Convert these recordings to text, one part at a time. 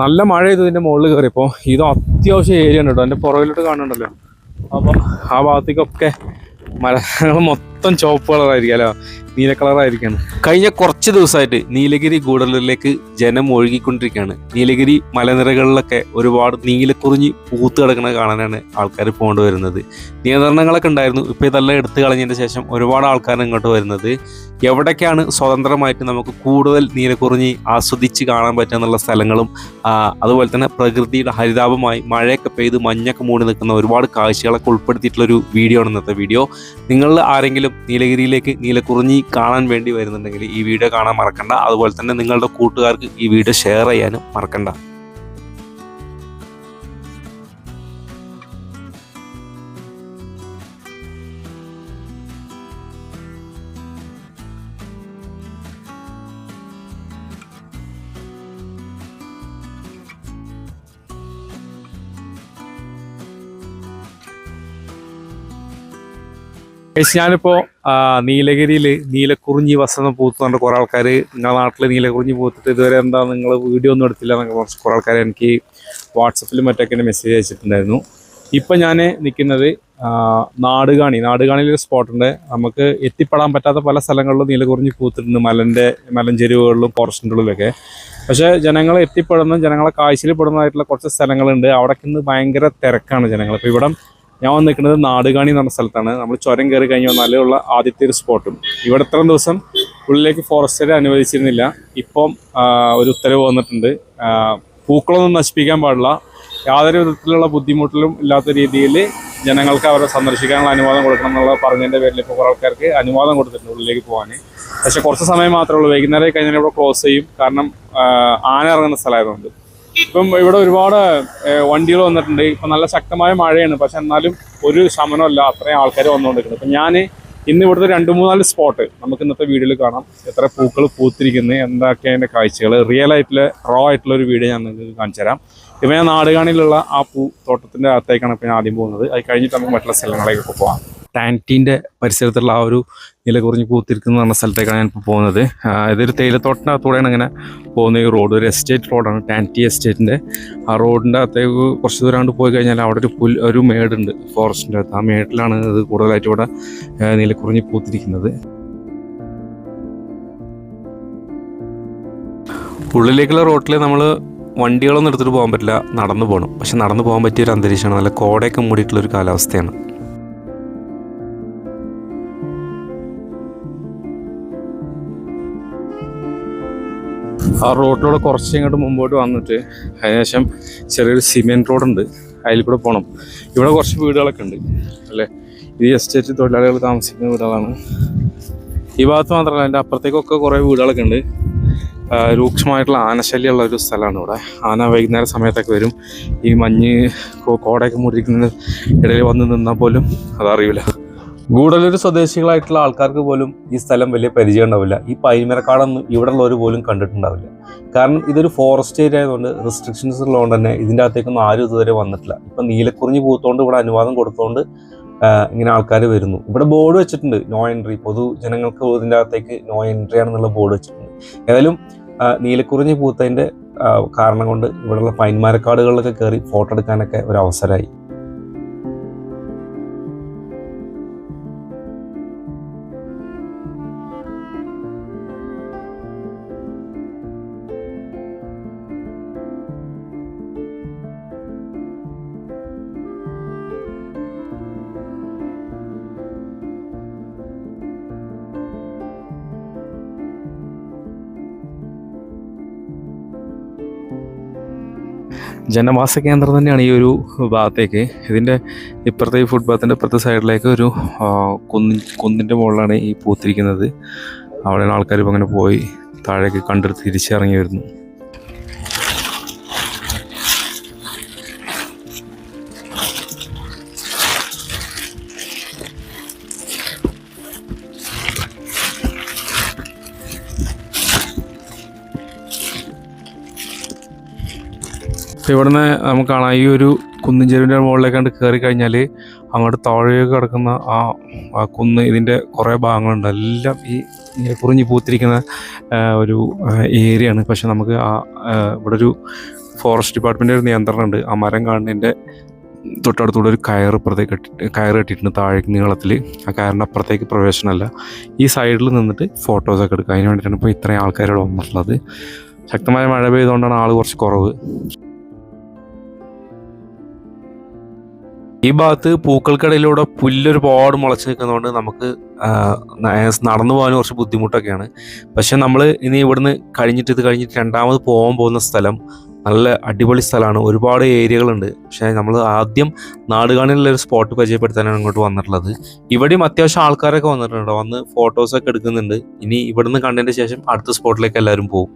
നല്ല മഴ ചെയ്തു ഇതിൻ്റെ മുകളിൽ കയറിയപ്പോൾ ഇത് അത്യാവശ്യം ഏരിയ ഉണ്ട് കേട്ടോ. എൻ്റെ പുറകിലോട്ട് കാണുന്നുണ്ടല്ലോ. അപ്പോൾ ആ ഭാഗത്തേക്കൊക്കെ മരങ്ങൾ മൊത്തം ചുവപ്പ് കളറായിരിക്കും, അല്ല നീല കളറായിരിക്കാണ്. കഴിഞ്ഞ കുറച്ച് ദിവസമായിട്ട് നീലഗിരി ഗൂഡല്ലൂരിലേക്ക് ജനം ഒഴുകിക്കൊണ്ടിരിക്കുകയാണ്. നീലഗിരി മലനിരകളിലൊക്കെ ഒരുപാട് നീലക്കുറിഞ്ഞി പൂത്ത് കിടക്കുന്നത് കാണാനാണ് ആൾക്കാർ പോകേണ്ടി വരുന്നത്. നിയന്ത്രണങ്ങളൊക്കെ ഉണ്ടായിരുന്നു. ഇപ്പോൾ ഇതെല്ലാം എടുത്തു കളഞ്ഞതിന് ശേഷം ഒരുപാട് ആൾക്കാരാണ് ഇങ്ങോട്ട് വരുന്നത്. എവിടേക്കാണ് സ്വതന്ത്രമായിട്ട് നമുക്ക് കൂടുതൽ നീലക്കുറിഞ്ഞി ആസ്വദിച്ച് കാണാൻ പറ്റുക സ്ഥലങ്ങളും അതുപോലെ തന്നെ പ്രകൃതിയുടെ ഹരിതാപമായി മഴയൊക്കെ പെയ്ത് മഞ്ഞൊക്കെ മൂടി നിൽക്കുന്ന ഒരുപാട് കാഴ്ചകളൊക്കെ ഉൾപ്പെടുത്തിയിട്ടുള്ളൊരു വീഡിയോ ആണ് ഇന്നത്തെ വീഡിയോ. നിങ്ങളിൽ ആരെങ്കിലും നീലഗിരിയിലേക്ക് നീലക്കുറിഞ്ഞി കാണാൻ വേണ്ടി വരുന്നുണ്ടെങ്കിൽ ഈ വീഡിയോ കാണാൻ മറക്കണ്ട. അതുപോലെ തന്നെ നിങ്ങളുടെ കൂട്ടുകാർക്ക് ഈ വീഡിയോ ഷെയർ ചെയ്യാനും മറക്കണ്ട. ഞാനിപ്പോൾ നീലഗിരിയിൽ നീലക്കുറിഞ്ഞി വസന്തം പൂത്തുകൊണ്ട് കുറേ ആൾക്കാർ നിങ്ങളുടെ നാട്ടിൽ നീലക്കുറിഞ്ഞി പൂത്തിട്ട് ഇതുവരെ എന്താ നിങ്ങൾ വീഡിയോ ഒന്നും എടുത്തില്ല എന്നൊക്കെ കുറേ ആൾക്കാർ എനിക്ക് വാട്സപ്പിലും മറ്റൊക്കെ മെസ്സേജ് അയച്ചിട്ടുണ്ടായിരുന്നു. ഇപ്പം ഞാൻ നിൽക്കുന്നത് നാടുകാണിയിലൊരു സ്പോട്ടുണ്ട്. നമുക്ക് എത്തിപ്പെടാൻ പറ്റാത്ത പല സ്ഥലങ്ങളിലും നീലക്കുറിഞ്ഞി പൂത്തിട്ടുണ്ട്, മലഞ്ചെരുവുകളിലും ഫോറസ്റ്റിൻ്റെ ഉള്ളിലൊക്കെ. പക്ഷേ ജനങ്ങൾ എത്തിപ്പെടുന്ന ജനങ്ങളെ കാഴ്ചയിൽ പെടുന്നതായിട്ടുള്ള കുറച്ച് സ്ഥലങ്ങളുണ്ട്. അവിടേക്ക് ഇന്ന് ഭയങ്കര തിരക്കാണ് ജനങ്ങൾ. ഇപ്പോൾ ഇവിടെ ഞാൻ വന്ന് നിൽക്കുന്നത് നാടുകാണി എന്ന് പറഞ്ഞ സ്ഥലത്താണ്. നമ്മൾ ചുരം കയറി കഴിഞ്ഞ് വന്നാലേ ഉള്ള ആദ്യത്തെ ഒരു സ്പോട്ടും. ഇവിടെ ഇത്രയും ദിവസം ഉള്ളിലേക്ക് ഫോറസ്റ്റുകാരെ അനുവദിച്ചിരുന്നില്ല. ഇപ്പം ഒരു ഉത്തരവ് വന്നിട്ടുണ്ട്. പൂക്കളൊന്നും നശിപ്പിക്കാൻ പാടില്ല, യാതൊരു വിധത്തിലുള്ള ബുദ്ധിമുട്ടിലും ഇല്ലാത്ത രീതിയിൽ ജനങ്ങൾക്ക് അവരെ സന്ദർശിക്കാനുള്ള അനുവാദം കൊടുക്കണം എന്നുള്ള പറഞ്ഞതിൻ്റെ പേരിൽ ഇപ്പോൾ കുറേ ആൾക്കാർക്ക് അനുവാദം കൊടുത്തിട്ടുണ്ട് ഉള്ളിലേക്ക് പോകാൻ. പക്ഷേ കുറച്ച് സമയം മാത്രമേ ഉള്ളൂ. വൈകുന്നേരം കഴിഞ്ഞാൽ ഇവിടെ ക്ലോസ് ചെയ്യും. കാരണം ആന ഇറങ്ങുന്ന സ്ഥലമായതുകൊണ്ട്. ഇപ്പം ഇവിടെ ഒരുപാട് വണ്ടികൾ വന്നിട്ടുണ്ട്. ഇപ്പം നല്ല ശക്തമായ മഴയാണ്, പക്ഷെ എന്നാലും ഒരു ശമനമല്ല, അത്രയും ആൾക്കാർ വന്നുകൊണ്ടിരിക്കുന്നത്. അപ്പം ഞാൻ ഇന്ന് ഇവിടുത്തെ 2-3-4 സ്പോട്ട് നമുക്ക് ഇന്നത്തെ വീഡിയോയിൽ കാണാം. എത്ര പൂക്കൾ പൂത്തിരിക്കുന്നത്, എന്തൊക്കെ അതിൻ്റെ കാഴ്ചകൾ, റോ ആയിട്ടുള്ള ഒരു വീഡിയോ ഞാൻ നിങ്ങൾക്ക് കാണിച്ചു തരാം. ഇപ്പം ഞാൻ നാടുകാണിയിലുള്ള ആ തോട്ടത്തിൻ്റെ അകത്തേക്കാണ് ഇപ്പം ഞാൻ ആദ്യം പോകുന്നത്. അത് കഴിഞ്ഞിട്ട് നമുക്ക് മറ്റുള്ള സ്ഥലങ്ങളിലേക്കൊക്കെ പോകാം. ടാൻറ്റീൻ്റെ പരിസരത്തുള്ള ആ ഒരു നീലക്കുറിഞ്ഞി പൂത്തിരിക്കുന്ന പറഞ്ഞ സ്ഥലത്തേക്കാണ് ഞാനിപ്പോൾ പോകുന്നത്. ഇതൊരു തേയിലത്തോട്ടത്തിനകത്തൂടെയാണ് ഇങ്ങനെ പോകുന്ന ഈ റോഡ്. ഒരു എസ്റ്റേറ്റ് റോഡാണ്, ടാൻറ്റി എസ്റ്റേറ്റിൻ്റെ. ആ റോഡിൻ്റെ അകത്തേക്ക് കുറച്ച് ദൂരം പോയി കഴിഞ്ഞാൽ അവിടെ ഒരു മേടുണ്ട് ഫോറസ്റ്റിൻ്റെ അകത്ത്. ആ മേട്ടിലാണ് ഇത് കൂടുതലായിട്ട് ഇവിടെ നീലക്കുറിഞ്ഞി പൂത്തിരിക്കുന്നത്. ഉള്ളിലേക്കുള്ള റോട്ടിൽ നമ്മൾ വണ്ടികളൊന്നും എടുത്തിട്ട് പോകാൻ പറ്റില്ല, നടന്നു പോകണം. പക്ഷെ നടന്നു പോകാൻ പറ്റിയൊരു അന്തരീക്ഷമാണ്, നല്ല കോടയൊക്കെ മൂടിയിട്ടുള്ളൊരു കാലാവസ്ഥയാണ്. ആ റോഡിലൂടെ കുറച്ച് ഇങ്ങോട്ട് മുമ്പോട്ട് വന്നിട്ട് അതിനുശേഷം ചെറിയൊരു സിമെൻറ്റ് റോഡുണ്ട്, അതിൽ കൂടെ പോകണം. ഇവിടെ കുറച്ച് വീടുകളൊക്കെ ഉണ്ട് അല്ലേ. ഈ എസ്റ്റേറ്റ് തൊഴിലാളികൾ താമസിക്കുന്ന വീടുകളാണ്. ഈ ഭാഗത്ത് മാത്രമല്ല, അതിൻ്റെ അപ്പുറത്തേക്കൊക്കെ കുറേ വീടുകളൊക്കെ ഉണ്ട്. രൂക്ഷമായിട്ടുള്ള ആനശല്യമുള്ള ഒരു സ്ഥലമാണ് ഇവിടെ. ആന വൈകുന്നേര സമയത്തൊക്കെ വരും. ഈ മഞ്ഞ് കോടയൊക്കെ മൂടിയിരിക്കുന്നതിന് ഇടയിൽ വന്ന് നിന്നാൽ പോലും അതറിയില്ല. ഗൂഡല്ലൂർ സ്വദേശികളായിട്ടുള്ള ആൾക്കാർക്ക് പോലും ഈ സ്ഥലം വലിയ പരിചയം ഉണ്ടാവില്ല. ഈ പൈമരക്കാടൊന്നും ഇവിടെ ഉള്ളവർ പോലും കണ്ടിട്ടുണ്ടാവില്ല. കാരണം ഇതൊരു ഫോറസ്റ്റ് ഏരിയ ആയതുകൊണ്ട് റെസ്ട്രിക്ഷൻസ് ഉള്ളതുകൊണ്ട് തന്നെ ഇതിൻ്റെ അകത്തേക്കൊന്നും ആരും ഇതുവരെ വന്നിട്ടില്ല. ഇപ്പം നീലക്കുറിഞ്ഞി പൂത്തോണ്ട് ഇവിടെ അനുവാദം കൊടുത്തുകൊണ്ട് ഇങ്ങനെ ആൾക്കാർ വരുന്നു. ഇവിടെ ബോർഡ് വെച്ചിട്ടുണ്ട്, നോ എൻട്രി, പൊതുജനങ്ങൾക്ക് ഇതിൻ്റെ അകത്തേക്ക് നോ എൻട്രി ആണെന്നുള്ള ബോർഡ് വെച്ചിട്ടുണ്ട്. ഏതായാലും നീലക്കുറിഞ്ഞി പൂത്തതിൻ്റെ കാരണം കൊണ്ട് ഇവിടെയുള്ള പൈൻമരക്കാടുകളിലൊക്കെ കയറി ഫോട്ടോ എടുക്കാനൊക്കെ ഒരു അവസരമായി. ജനവാസ കേന്ദ്രം തന്നെയാണ് ഈ ഒരു ഭാഗത്തേക്ക്. ഇതിൻ്റെ ഇപ്പുറത്തെ ഈ ഫുട്പാത്തിൻ്റെ ഇപ്പുറത്തെ സൈഡിലേക്ക് ഒരു കുന്നിൻ്റെ മുകളിലാണ് ഈ പൂത്തിരിക്കുന്നത്. അവിടെയാണ് ആൾക്കാർ ഇപ്പോൾ അങ്ങനെ പോയി താഴേക്ക് കണ്ടെടുത്ത് തിരിച്ചിറങ്ങി വരുന്നു. അപ്പോൾ ഇവിടുന്ന് നമുക്ക് കാണാം ഈ ഒരു കുന്നിൻ ചെരുവിൻ്റെ മുകളിലേക്കാണ്ട് കയറി കഴിഞ്ഞാൽ അങ്ങോട്ട് താഴേക്ക് കിടക്കുന്ന ആ കുന്ന് ഇതിൻ്റെ കുറേ ഭാഗങ്ങളുണ്ട്. എല്ലാം ഈ കുറിഞ്ഞി പൂത്തിരിക്കുന്ന ഒരു ഏരിയയാണ്. പക്ഷെ നമുക്ക് ഇവിടെ ഒരു ഫോറസ്റ്റ് ഡിപ്പാർട്ട്മെൻറ്റ് ഒരു നിയന്ത്രണമുണ്ട്. ആ മരം കാണുന്നതിൻ്റെ തൊട്ടടുത്തൂടെ ഒരു കയറ് കെട്ടിയിട്ടുണ്ട് താഴേക്ക് നീളത്തിൽ. ആ കയറിൻ്റെ അപ്പുറത്തേക്ക് പ്രവേശനമല്ല. ഈ സൈഡിൽ നിന്നിട്ട് ഫോട്ടോസൊക്കെ എടുക്കുക. അതിന് വേണ്ടിയിട്ടാണ് ഇപ്പോൾ ഇത്രയും ആൾക്കാരോട് വന്നിട്ടുള്ളത്. ശക്തമായ മഴ പെയ്തുകൊണ്ടാണ് ആൾ കുറച്ച് കുറവ്. ഈ ഭാഗത്ത് പൂക്കൾക്കിടയിലൂടെ പുല്ലൊരുപാട് മുളച്ച് നിൽക്കുന്നതുകൊണ്ട് നമുക്ക് നടന്നു പോകാൻ കുറച്ച് ബുദ്ധിമുട്ടൊക്കെയാണ്. പക്ഷെ നമ്മൾ ഇനി ഇവിടുന്ന് ഇത് കഴിഞ്ഞിട്ട് രണ്ടാമത് പോകാൻ പോകുന്ന സ്ഥലം നല്ല അടിപൊളി സ്ഥലമാണ്. ഒരുപാട് ഏരിയകളുണ്ട്. പക്ഷേ നമ്മൾ ആദ്യം നാടുകാണിലുള്ള ഒരു സ്പോട്ട് പരിചയപ്പെടുത്താനാണ് ഇങ്ങോട്ട് വന്നിട്ടുള്ളത്. ഇവിടെയും അത്യാവശ്യം ആൾക്കാരൊക്കെ വന്നിട്ടുണ്ട്, വന്ന് ഫോട്ടോസൊക്കെ എടുക്കുന്നുണ്ട്. ഇനി ഇവിടുന്ന് കണ്ടതിന് ശേഷം അടുത്ത സ്പോട്ടിലേക്ക് എല്ലാവരും പോകും.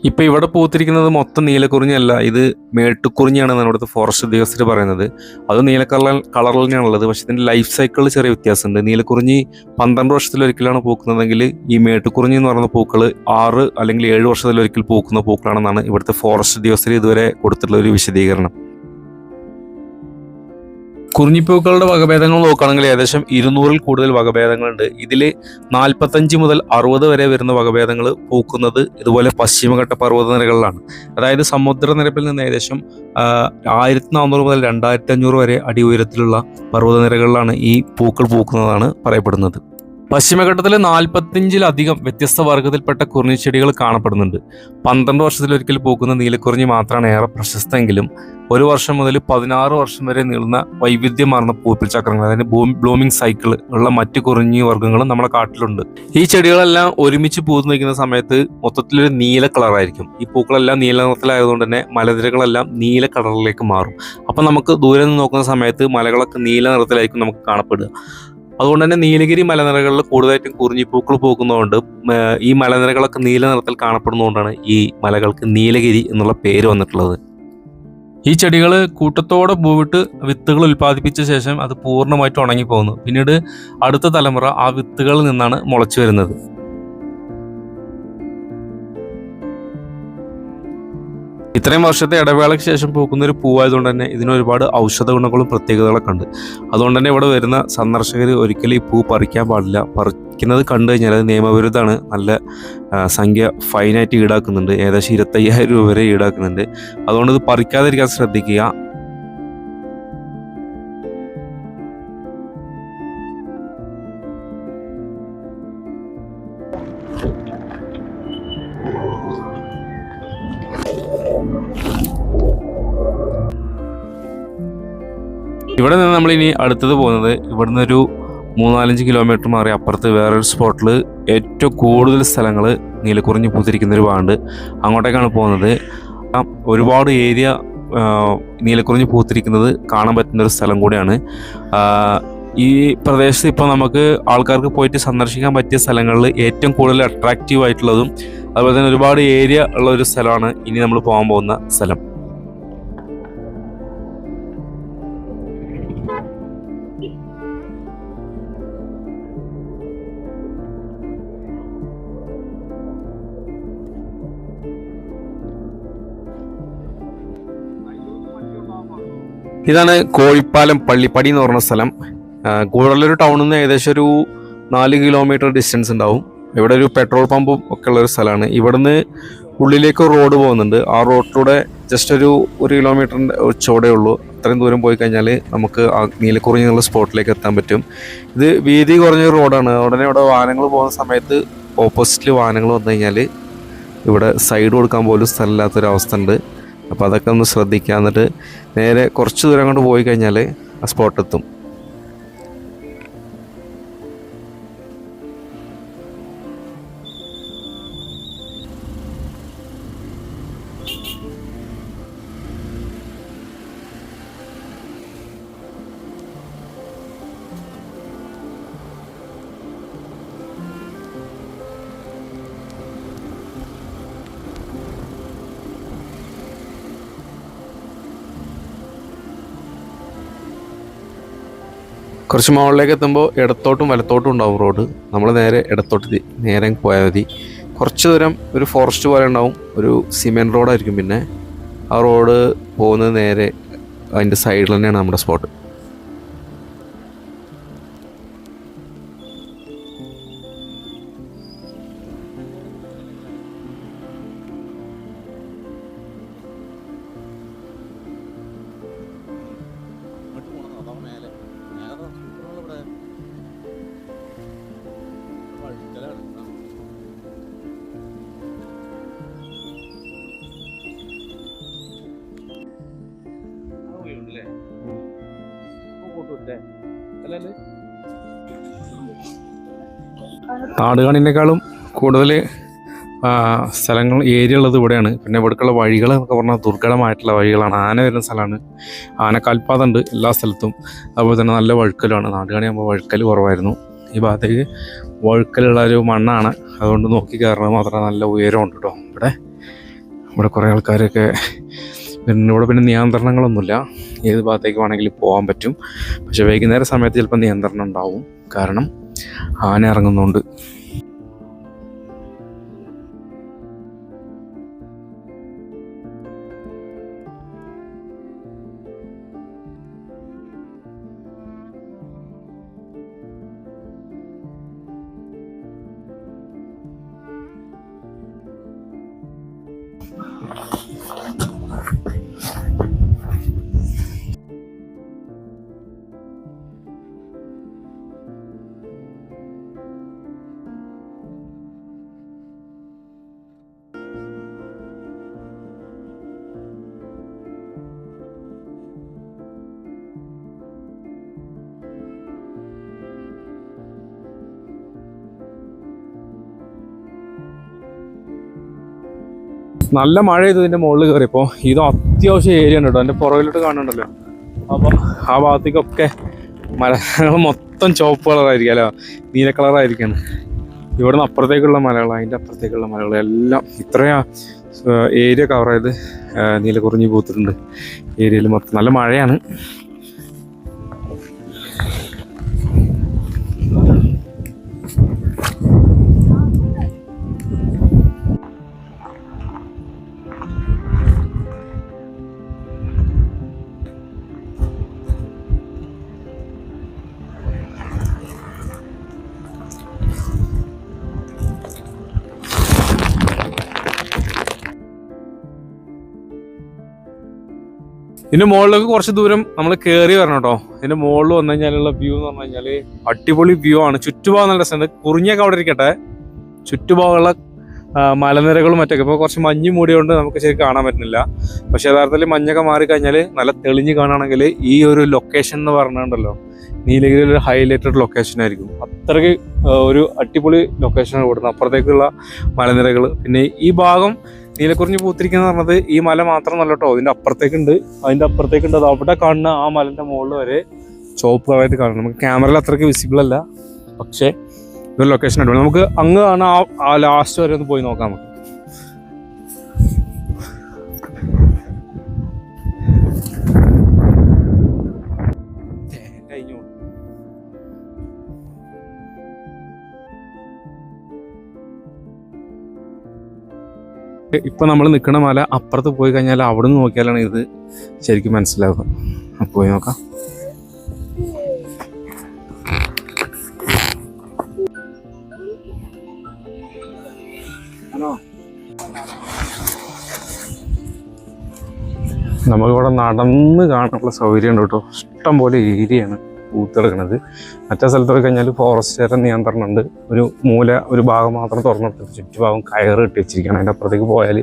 ഇപ്പം ഇവിടെ പൂത്തിരിക്കുന്നത് മൊത്തം നീലക്കുറിഞ്ഞല്ല, ഇത് മേട്ടുക്കുറിഞ്ഞാണെന്നാണ് ഇവിടുത്തെ ഫോറസ്റ്റ് ഉദ്യോഗസ്ഥർ പറയുന്നത്. അത് നീല കളറിൽ തന്നെയാണുള്ളത്. പക്ഷെ ഇതിൻ്റെ ലൈഫ് സൈക്കിളിൽ ചെറിയ വ്യത്യാസമുണ്ട്. നീലക്കുറിഞ്ഞി 12 വർഷത്തിലൊരിക്കലാണ് പൂക്കുന്നതെങ്കിൽ ഈ മേട്ടുക്കുറിഞ്ഞി എന്ന് പറയുന്ന പൂക്കൾ 6 അല്ലെങ്കിൽ 7 വർഷത്തിലൊരിക്കൽ പൂക്കുന്ന പൂക്കളാണെന്നാണ് ഇവിടുത്തെ ഫോറസ്റ്റ് ഉദ്യോഗസ്ഥർ ഇതുവരെ കൊടുത്തിട്ടുള്ള ഒരു വിശദീകരണം. കുറിഞ്ഞിപ്പൂക്കളുടെ വകഭേദങ്ങൾ നോക്കുകയാണെങ്കിൽ ഏകദേശം 200-ൽ കൂടുതൽ വകഭേദങ്ങളുണ്ട്. ഇതിൽ 45 മുതൽ 60 വരെ വരുന്ന വകഭേദങ്ങൾ പൂക്കുന്നത് ഇതുപോലെ പശ്ചിമഘട്ട പർവ്വതനിരകളിലാണ്. അതായത് സമുദ്രനിരപ്പിൽ നിന്ന് ഏകദേശം 1400 മുതൽ 2500 വരെ അടി ഉയരത്തിലുള്ള പർവ്വതനിരകളിലാണ് ഈ പൂക്കൾ പൂക്കുന്നതാണ് പറയപ്പെടുന്നത്. പശ്ചിമഘട്ടത്തിൽ 45-ലധികം വ്യത്യസ്ത വർഗത്തിൽപ്പെട്ട കുറിഞ്ഞിച്ചെടികൾ കാണപ്പെടുന്നുണ്ട്. 12 വർഷത്തിലൊരിക്കൽ പൂക്കുന്ന നീലക്കുറിഞ്ഞി മാത്രമാണ് ഏറെ പ്രശസ്തമെങ്കിലും 1 വർഷം മുതൽ 16 വർഷം വരെ നീളുന്ന വൈവിധ്യമാർന്ന പൂപ്പിൽ ചക്രങ്ങൾ, അതായത് ബ്ലൂമിംഗ് സൈക്കിൾ ഉള്ള മറ്റു കുറിഞ്ഞി വർഗ്ഗങ്ങളും നമ്മുടെ കാട്ടിലുണ്ട്. ഈ ചെടികളെല്ലാം ഒരുമിച്ച് പൂത്ത് നിൽക്കുന്ന സമയത്ത് മൊത്തത്തിലൊരു നീല കളറായിരിക്കും. ഈ പൂക്കളെല്ലാം നീല നിറത്തിലായതുകൊണ്ട് തന്നെ മലനിരകളെല്ലാം നീല കളറിലേക്ക് മാറും. അപ്പം നമുക്ക് ദൂരെ നിന്ന് നോക്കുന്ന സമയത്ത് മലകളൊക്കെ നീല നിറത്തിലായിരിക്കും നമുക്ക് കാണപ്പെടുക. അതുകൊണ്ട് തന്നെ നീലഗിരി മലനിരകളിൽ കൂടുതലായിട്ടും കുറിഞ്ഞിപ്പൂക്കൾ പൂക്കുന്നതുകൊണ്ട് ഈ മലനിരകളൊക്കെ നീല നിറത്തിൽ കാണപ്പെടുന്നതുകൊണ്ടാണ് ഈ മലകൾക്ക് നീലഗിരി എന്നുള്ള പേര് വന്നിട്ടുള്ളത്. ഈ ചെടികൾ കൂട്ടത്തോടെ പൂവിട്ട് വിത്തുകൾ ഉൽപ്പാദിപ്പിച്ച ശേഷം അത് പൂർണ്ണമായിട്ട് ഉണങ്ങിപ്പോകുന്നു. പിന്നീട് അടുത്ത തലമുറ ആ വിത്തുകളിൽ നിന്നാണ് മുളച്ചു വരുന്നത്. ഇത്രയും വർഷത്തെ ഇടവേളയ്ക്ക് ശേഷം പൂക്കുന്ന ഒരു പൂവായതുകൊണ്ട് തന്നെ ഇതിന് ഒരുപാട് ഔഷധ ഗുണങ്ങളും പ്രത്യേകതകളൊക്കെ ഉണ്ട്. അതുകൊണ്ട് തന്നെ ഇവിടെ വരുന്ന സന്ദർശകർ ഒരിക്കലും ഈ പൂ പറിക്കാൻ പാടില്ല. പറിക്കുന്നത് കണ്ടു കഴിഞ്ഞാൽ അത് നിയമവിരുദ്ധമാണ്. നല്ല സംഖ്യ ഫൈനായിട്ട് ഈടാക്കുന്നുണ്ട്. ഏകദേശം 25,000 രൂപ വരെ ഈടാക്കുന്നുണ്ട്. അതുകൊണ്ട് ഇത് പറിക്കാതിരിക്കാൻ ശ്രദ്ധിക്കുക. ഇവിടെ നിന്ന് നമ്മളിനി അടുത്തത് പോകുന്നത് ഇവിടുന്ന് ഒരു 3-4 കിലോമീറ്റർ മാറി അപ്പുറത്ത് വേറൊരു സ്പോട്ടിൽ ഏറ്റവും കൂടുതൽ സ്ഥലങ്ങൾ നീലക്കുറിഞ്ഞി പൂത്തിരിക്കുന്ന ഒരു ഭാഗമുണ്ട്. അങ്ങോട്ടേക്കാണ് പോകുന്നത്. ഒരുപാട് ഏരിയ നീലക്കുറിഞ്ഞി പൂത്തിരിക്കുന്നത് കാണാൻ പറ്റുന്നൊരു സ്ഥലം കൂടിയാണ്. ഈ പ്രദേശത്ത് ഇപ്പോൾ നമുക്ക് ആൾക്കാർക്ക് പോയിട്ട് സന്ദർശിക്കാൻ പറ്റിയ സ്ഥലങ്ങളിൽ ഏറ്റവും കൂടുതൽ അട്രാക്റ്റീവ് ആയിട്ടുള്ളതും അതുപോലെ തന്നെ ഒരുപാട് ഏരിയ ഉള്ള ഒരു സ്ഥലമാണ് ഇനി നമ്മൾ പോകാൻ പോകുന്ന സ്ഥലം. ഇതാണ് കോഴിപ്പാലം പള്ളിപ്പടി എന്ന് പറഞ്ഞ സ്ഥലം. ഗൂഡല്ലൂർ ടൗണിൽ നിന്ന് ഏകദേശം ഒരു 4 കിലോമീറ്റർ ഡിസ്റ്റൻസ് ഉണ്ടാവും. ഇവിടെ ഒരു പെട്രോൾ പമ്പും ഒക്കെ ഉള്ളൊരു സ്ഥലമാണ്. ഇവിടുന്ന് ഉള്ളിലേക്ക് റോഡ് പോകുന്നുണ്ട്. ആ റോഡിലൂടെ ജസ്റ്റ് ഒരു 1 കിലോമീറ്ററിൻ്റെ ചോടേ ഉള്ളൂ. അത്രയും ദൂരം പോയി കഴിഞ്ഞാൽ നമുക്ക് ആ നീലക്കുറിഞ്ഞി എന്നുള്ള സ്പോട്ടിലേക്ക് എത്താൻ പറ്റും. ഇത് വീതി കുറഞ്ഞൊരു റോഡാണ്. ഉടനെ ഇവിടെ വാഹനങ്ങൾ പോകുന്ന സമയത്ത് ഓപ്പോസിറ്റിൽ വാഹനങ്ങൾ വന്നു കഴിഞ്ഞാൽ ഇവിടെ സൈഡ് കൊടുക്കാൻ പോലും സ്ഥലമില്ലാത്തൊരവസ്ഥ ഉണ്ട്. അപ്പോൾ അതൊക്കെ ഒന്ന് ശ്രദ്ധിക്കുക. എന്നിട്ട് നേരെ കുറച്ച് ദൂരം കൊണ്ട് പോയി കഴിഞ്ഞാൽ ആ സ്പോട്ടെത്തും. കുറച്ച് മുകളിലേക്ക് എത്തുമ്പോൾ ഇടത്തോട്ടും വലത്തോട്ടും ഉണ്ടാവും റോഡ്. നമ്മൾ നേരെ ഇടത്തോട്ട് നേരെ പോയാൽ മതി. കുറച്ച് ദൂരം ഒരു ഫോറസ്റ്റ് പോലെ ഉണ്ടാവും. ഒരു സിമെൻറ്റ് റോഡായിരിക്കും. പിന്നെ ആ റോഡ് പോകുന്നത് നേരെ അതിൻ്റെ സൈഡിൽ തന്നെയാണ് നമ്മുടെ സ്പോട്ട്. നാടുകാണിനേക്കാളും കൂടുതൽ സ്ഥലങ്ങൾ ഏരിയ ഉള്ളത് ഇവിടെയാണ്. പിന്നെ ഇവിടേക്കുള്ള വഴികൾ എന്നൊക്കെ പറഞ്ഞാൽ ദുർഘടമായിട്ടുള്ള വഴികളാണ്. ആന വരുന്ന സ്ഥലമാണ്. ആനക്കാൽപ്പാതം ഉണ്ട് എല്ലാ സ്ഥലത്തും. അതുപോലെ തന്നെ നല്ല വഴുക്കലാണ്. നാടുകാണിയാകുമ്പോൾ വഴുക്കൽ കുറവായിരുന്നു. ഈ ഭാഗത്തേക്ക് വഴുക്കലുള്ള ഒരു മണ്ണാണ്. അതുകൊണ്ട് നോക്കി കയറുന്നത് മാത്രമേ നല്ല ഉയരമുണ്ട് കേട്ടോ. ഇവിടെ കുറേ ആൾക്കാരൊക്കെ ഇവിടെ പിന്നെ നിയന്ത്രണങ്ങളൊന്നുമില്ല. ഏത് ഭാഗത്തേക്ക് വേണമെങ്കിലും പോകാൻ പറ്റും. പക്ഷെ വൈകുന്നേര സമയത്ത് ചിലപ്പോൾ നിയന്ത്രണം ഉണ്ടാവും. കാരണം ആന ഇറങ്ങുന്നുണ്ട്. നല്ല മഴ ചെയ്ത് ഇതിൻ്റെ മുകളിൽ കയറിയപ്പോൾ ഇത് അത്യാവശ്യം ഏരിയ ഉണ്ട് കേട്ടോ. എൻ്റെ പുറകിലോട്ട് കാണുന്നുണ്ടല്ലോ. അപ്പോൾ ആ ഭാഗത്തേക്കൊക്കെ മലകൾ മൊത്തം ചുവപ്പ് കളറായിരിക്കും, അല്ല നീല കളറായിരിക്കാണ്. ഇവിടെ നിന്ന് അപ്പുറത്തേക്കുള്ള മലകൾ, അതിൻ്റെ അപ്പുറത്തേക്കുള്ള മലകൾ എല്ലാം ഇത്രയും ഏരിയ കവർ ചെയ്ത് നീല കുറഞ്ഞ് പൂത്തിട്ടുണ്ട്. ഏരിയയിൽ മൊത്തം നല്ല മഴയാണ്. ഇതിൻ്റെ മുകളിലേക്ക് കുറച്ച് ദൂരം നമ്മൾ കയറി വരണം കേട്ടോ. ഇതിൻ്റെ മുകളിൽ വന്നു കഴിഞ്ഞാലുള്ള വ്യൂ എന്ന് പറഞ്ഞു കഴിഞ്ഞാൽ അടിപൊളി വ്യൂ ആണ്. ചുറ്റുഭാഗം നല്ല രസമുണ്ട്. കുറിഞ്ഞൊക്കെ അവിടെ ഇരിക്കട്ടെ, ചുറ്റുഭാഗമുള്ള മലനിരകളും മറ്റൊക്കെ ഇപ്പോൾ കുറച്ച് മഞ്ഞ് മൂടിയോണ്ട് നമുക്ക് ശരിക്കും കാണാൻ പറ്റുന്നില്ല. പക്ഷെ യഥാർത്ഥത്തിൽ മഞ്ഞൊക്കെ മാറിക്കഴിഞ്ഞാൽ നല്ല തെളിഞ്ഞ് കാണുകയാണെങ്കിൽ ഈ ഒരു ലൊക്കേഷൻ എന്ന് പറഞ്ഞിട്ടുണ്ടല്ലോ, നീലഗിരിയിൽ ഒരു ഹൈലൈറ്റഡ് ലൊക്കേഷൻ ആയിരിക്കും. അത്രയ്ക്ക് ഒരു അടിപൊളി ലൊക്കേഷനാണ് കൊടുക്കുന്നത്. അപ്പുറത്തേക്കുള്ള മലനിരകൾ, പിന്നെ ഈ ഭാഗം നീലക്കുറിഞ്ഞ് പൂത്തിരിക്കുന്ന പറഞ്ഞത് ഈ മല മാത്രമല്ല കേട്ടോ, അതിൻ്റെ അപ്പുറത്തേക്കുണ്ട്. അത് അവിടെ കാണുന്ന ആ മലൻ്റെ മുകളിൽ വരെ ചുവപ്പ് കളറായിട്ട് കാണും. നമുക്ക് ക്യാമറയിൽ അത്രയ്ക്ക് വിസിബിൾ അല്ല, പക്ഷേ ഇതൊരു ലൊക്കേഷൻ അടിപൊളി. നമുക്ക് അങ്ങ് കാണാൻ ആ ലാസ്റ്റ് വരെ ഒന്ന് പോയി നോക്കാം. നമുക്ക് ഇപ്പം നമ്മൾ നിൽക്കുന്ന മല അപ്പുറത്ത് പോയി കഴിഞ്ഞാൽ അവിടെ നിന്ന് നോക്കിയാലാണ് ഇത് ശരിക്കും മനസ്സിലാവുക. പോയി നോക്കാം. നമുക്കിവിടെ നടന്ന് കാണാനുള്ള സൗകര്യം ഉണ്ട് കേട്ടോ. ഇഷ്ടം പോലെ ഏരിയയാണ് പൂത്തെടുക്കുന്നത്. മറ്റേ സ്ഥലത്ത് പോയി കഴിഞ്ഞാൽ ഫോറസ്റ്റുകാരുടെ നിയന്ത്രണം ഉണ്ട്. ഒരു ഭാഗം മാത്രം തുറന്നെടുത്തിട്ട് ചുറ്റുഭാഗം കയറ് കെട്ടി വെച്ചിരിക്കുകയാണ്. അതിൻ്റെ അപ്പുറത്തേക്ക് പോയാൽ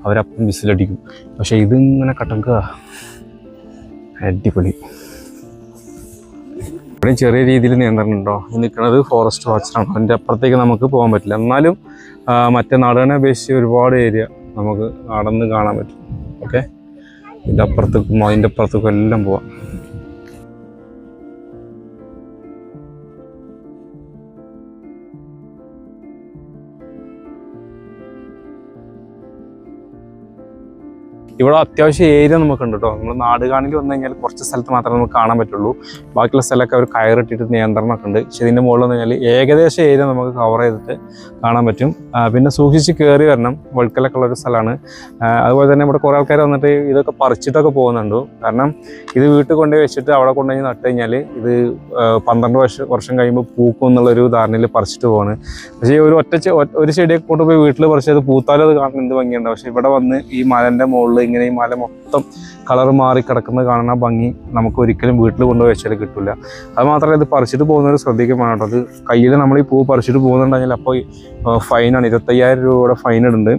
അവരപ്പം വിസിലടിക്കും. പക്ഷേ ഇതിങ്ങനെ കട്ടക്കുക അടിപൊളി. ഇവിടെയും ചെറിയ രീതിയിൽ നിയന്ത്രണം ഉണ്ടോ. ഈ നിൽക്കുന്നത് ഫോറസ്റ്റ് വാച്ചറാണ്. അതിൻ്റെ അപ്പുറത്തേക്ക് നമുക്ക് പോകാൻ പറ്റില്ല. എന്നാലും മറ്റേ നാടുകളെ അപേക്ഷിച്ച് ഒരുപാട് ഏരിയ നമുക്ക് നടന്ന് കാണാൻ പറ്റും. ഓക്കെ, ഇതിൻ്റെ അപ്പുറത്തേക്കും അതിൻ്റെ അപ്പുറത്തേക്കും എല്ലാം പോവാം. ഇവിടെ അത്യാവശ്യം ഏരിയ നമുക്കുണ്ട് കേട്ടോ. നമ്മൾ നാടുകാണിൽ വന്നു കഴിഞ്ഞാൽ കുറച്ച് സ്ഥലത്ത് മാത്രമേ നമുക്ക് കാണാൻ പറ്റുള്ളൂ. ബാക്കിയുള്ള സ്ഥലമൊക്കെ അവർ കയറിട്ടിട്ട് നിയന്ത്രണമൊക്കെ ഉണ്ട്. പക്ഷേ ഇതിൻ്റെ മുകളിൽ വന്നു കഴിഞ്ഞാൽ ഏകദേശം ഏരിയ നമുക്ക് കവർ ചെയ്തിട്ട് കാണാൻ പറ്റും. പിന്നെ സൂക്ഷിച്ച് കയറി വരണം. വഴുക്കലൊക്കെ ഉള്ളൊരു സ്ഥലമാണ്. അതുപോലെ തന്നെ ഇവിടെ കുറേ ആൾക്കാർ വന്നിട്ട് ഇതൊക്കെ പറിച്ചിട്ടൊക്കെ പോകുന്നുണ്ട്. കാരണം ഇത് വീട്ടിൽ കൊണ്ടുപോയി വെച്ചിട്ട് അവിടെ കൊണ്ടുപോയി നട്ട് കഴിഞ്ഞാൽ ഇത് 12 വർഷം കഴിയുമ്പോൾ പൂക്കും എന്നുള്ളൊരു ധാരണയിൽ പറിച്ചിട്ട് പോവാണ്. പക്ഷേ ഒരു ചെടിയൊക്കെ കൊണ്ടുപോയി വീട്ടിൽ പറിച്ചത് പൂത്താലും അത് കാണാൻ എന്ത് ഭംഗിയുണ്ട്. പക്ഷേ ഇവിടെ വന്ന് ഈ മലൻ്റെ മുകളിൽ ഇങ്ങനെ ഈ മല മൊത്തം കളർ മാറി കിടക്കുന്നത് കാണുന്ന ഭംഗി നമുക്ക് ഒരിക്കലും വീട്ടിൽ കൊണ്ടുപോയി വെച്ചാൽ കിട്ടില്ല. അത് മാത്രമല്ല, ഇത് പറിച്ചിട്ട് പോകുന്നവർ ശ്രദ്ധിക്കാൻ വേണം കേട്ടോ. അത് കയ്യിൽ നമ്മൾ ഈ പൂ പറിച്ചിട്ട് പോകുന്നുണ്ടെങ്കിൽ അപ്പോൾ ഫൈനാണ്. 25,000 രൂപയുടെ ഫൈൻ ഇടുന്നുണ്ട്.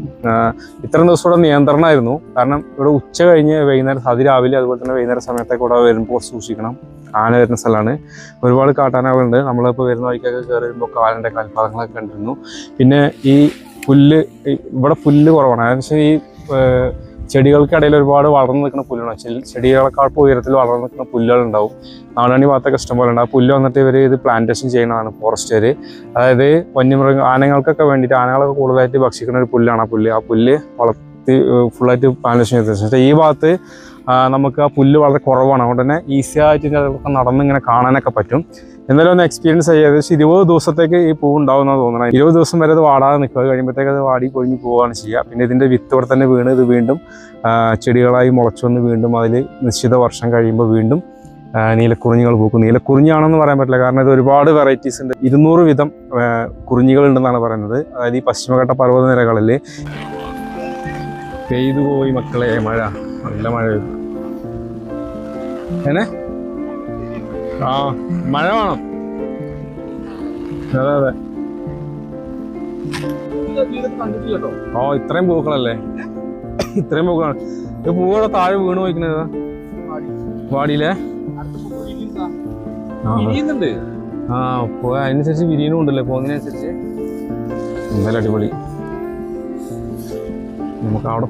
ഇത്രയും ദിവസം ഇവിടെ നിയന്ത്രണമായിരുന്നു. കാരണം ഇവിടെ ഉച്ച കഴിഞ്ഞ് വൈകുന്നേരം, അതിരാവിലെ അതുപോലെ തന്നെ വൈകുന്നേരം സമയത്തൊക്കെ ഇവിടെ വരുമ്പോൾ സൂക്ഷിക്കണം. ആന വരുന്ന സ്ഥലമാണ്. ഒരുപാട് കാട്ടാനകളുണ്ട്. നമ്മളിപ്പോൾ വരുന്ന വഴിക്കൊക്കെ കയറി വരുമ്പോൾ ആനൻ്റെ കാൽപ്പാദങ്ങളൊക്കെ കണ്ടിരുന്നു. പിന്നെ ഈ പുല്ല്, ഇവിടെ പുല്ല് കുറവാണ്. അതെന്ന് ഈ ചെടികൾക്കിടയിൽ ഒരുപാട് വളർന്നു നിൽക്കുന്ന പുല്ലാണ്. ചെടികളെക്കാൾ ഉയരത്തിൽ വളർന്നു നിൽക്കുന്ന പുല്ലുകളുണ്ടാവും. നാടാണി ഭാഗത്തൊക്കെ ഇഷ്ടംപോലെ ഉണ്ട്. ആ പുല്ല് വന്നിട്ട് ഇവർ ഇത് പ്ലാന്റേഷൻ ചെയ്യുന്നതാണ് ഫോറസ്റ്റുകാർ. അതായത് ആനകൾക്കൊക്കെ വേണ്ടിയിട്ട്, ആനകളൊക്കെ കൂടുതലായിട്ട് ഭക്ഷിക്കുന്ന ഒരു പുല്ലാണ് ആ പുല്ല് വളർത്തി ഫുള്ളായിട്ട് പ്ലാന്റേഷൻ ചെയ്തത്. പക്ഷേ ഈ ഭാഗത്ത് നമുക്ക് ആ പുല്ല് വളരെ കുറവാണ്. അതുകൊണ്ട് തന്നെ ഈസി ആയിട്ട് നടന്നിങ്ങനെ കാണാനൊക്കെ പറ്റും. എന്നാലും ഒന്ന് എക്സ്പീരിയൻസ് ചെയ്യുക. ഏകദേശം 20 ദിവസത്തേക്ക് ഈ പൂ ഉണ്ടാവുമെന്നാണ് തോന്നുന്നത്. 20 ദിവസം വരെ അത് വാടാതെ നിൽക്കുക. അത് കഴിയുമ്പോഴത്തേക്ക് അത് വാടി പൊഴിഞ്ഞ് പോവുകയാണ് ചെയ്യുക. പിന്നെ ഇതിൻ്റെ വിത്ത് ഇവിടെ തന്നെ വീണ് ഇത് വീണ്ടും ചെടികളായി മുളച്ചു വന്ന് വീണ്ടും അതിൽ നിശ്ചിത വർഷം കഴിയുമ്പോൾ വീണ്ടും നീലക്കുറിഞ്ഞികൾ പൂക്കും. നീലക്കുറിഞ്ഞാണെന്ന് പറയാൻ പറ്റില്ല, കാരണം ഇത് ഒരുപാട് വെറൈറ്റീസ് ഉണ്ട്. 200 വിധം കുറിഞ്ഞികളുണ്ടെന്നാണ് പറയുന്നത്. അതായത് ഈ പശ്ചിമഘട്ട പർവ്വതനിരകളിൽ പെയ്തു പോയി മക്കളെ മഴ, നല്ല മഴ പെയ്തു. മഴ വേണം. അതെ അതെ. ഇത്രയും പൂക്കളല്ലേ, ഇത്രയും പൂക്കളാണ്. ഈ പൂവിടെ താഴെ വീണ് പോയിക്കുന്നത് വാടിയില്ലേ? അതിനനുസരിച്ച് വിരിയനും ഉണ്ടല്ലേ പോകുന്നതിനനുസരിച്ച്. എന്തായാലും അടിപൊളി. നമുക്ക് അവിടെ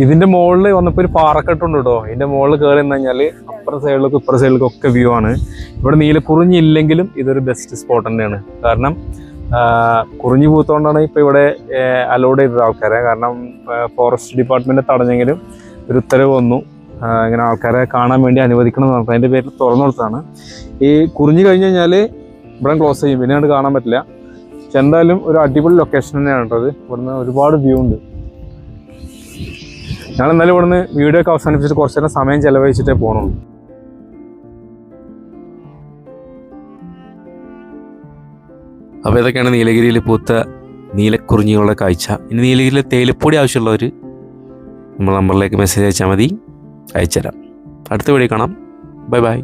ഇതിന്റെ മുകളിൽ വന്നപ്പോൾ ഒരു പാറക്കെട്ടുണ്ട് കേട്ടോ. ഇതിന്റെ മുകളിൽ കയറി നിന്ന് കഴിഞ്ഞാൽ അപ്പുറ സൈഡിലേക്കും ഇപ്പുറ സൈഡിലേക്കും ഒക്കെ വ്യൂ ആണ്. ഇവിടെ നീലക്കുറിഞ്ഞി ഇല്ലെങ്കിലും ഇതൊരു ബെസ്റ്റ് സ്പോട്ട് തന്നെയാണ്. കാരണം കുറിഞ്ഞി പൂത്തോണ്ടാണ് ഇപ്പോൾ ഇവിടെ അലോഡ് ചെയ്തത് ആൾക്കാരെ. കാരണം ഫോറസ്റ്റ് ഡിപ്പാർട്ട്മെന്റ് തടഞ്ഞെങ്കിലും ഒരു ഉത്തരവ് വന്നു, ഇങ്ങനെ ആൾക്കാരെ കാണാൻ വേണ്ടി അനുവദിക്കണം എന്ന് പറഞ്ഞാൽ അതിൻ്റെ പേരിൽ തുറന്നു കൊടുത്തതാണ്. ഈ കുറിഞ്ഞി കഴിഞ്ഞ് കഴിഞ്ഞാൽ ഇവിടെ ക്ലോസ് ചെയ്യും, പിന്നെ അത് കാണാൻ പറ്റില്ല. പക്ഷെ എന്തായാലും ഒരു അടിപൊളി ലൊക്കേഷൻ തന്നെയാണ് കേട്ടോ. ഇവിടുന്ന് ഒരുപാട് വ്യൂ ഉണ്ട്. ഞങ്ങൾ എന്നാലും ഇവിടുന്ന് വീഡിയോ ഒക്കെ അവസാനിപ്പിച്ചിട്ട് കുറച്ച് നേരം സമയം ചെലവഴിച്ചിട്ടേ പോകണുള്ളൂ. അപ്പോൾ ഇതൊക്കെയാണ് നീലഗിരിയിൽ പൂത്ത നീലക്കുറിഞ്ഞികളുടെ കാഴ്ച. ഇനി നീലഗിരിയിൽ തേയിലപ്പൊടി ആവശ്യമുള്ളവർ നമ്മൾ നമ്പറിലേക്ക് മെസ്സേജ് അയച്ചാൽ മതി, അയച്ചുതരാം. അടുത്ത വീഡിയോ കാണാം. Bye bye.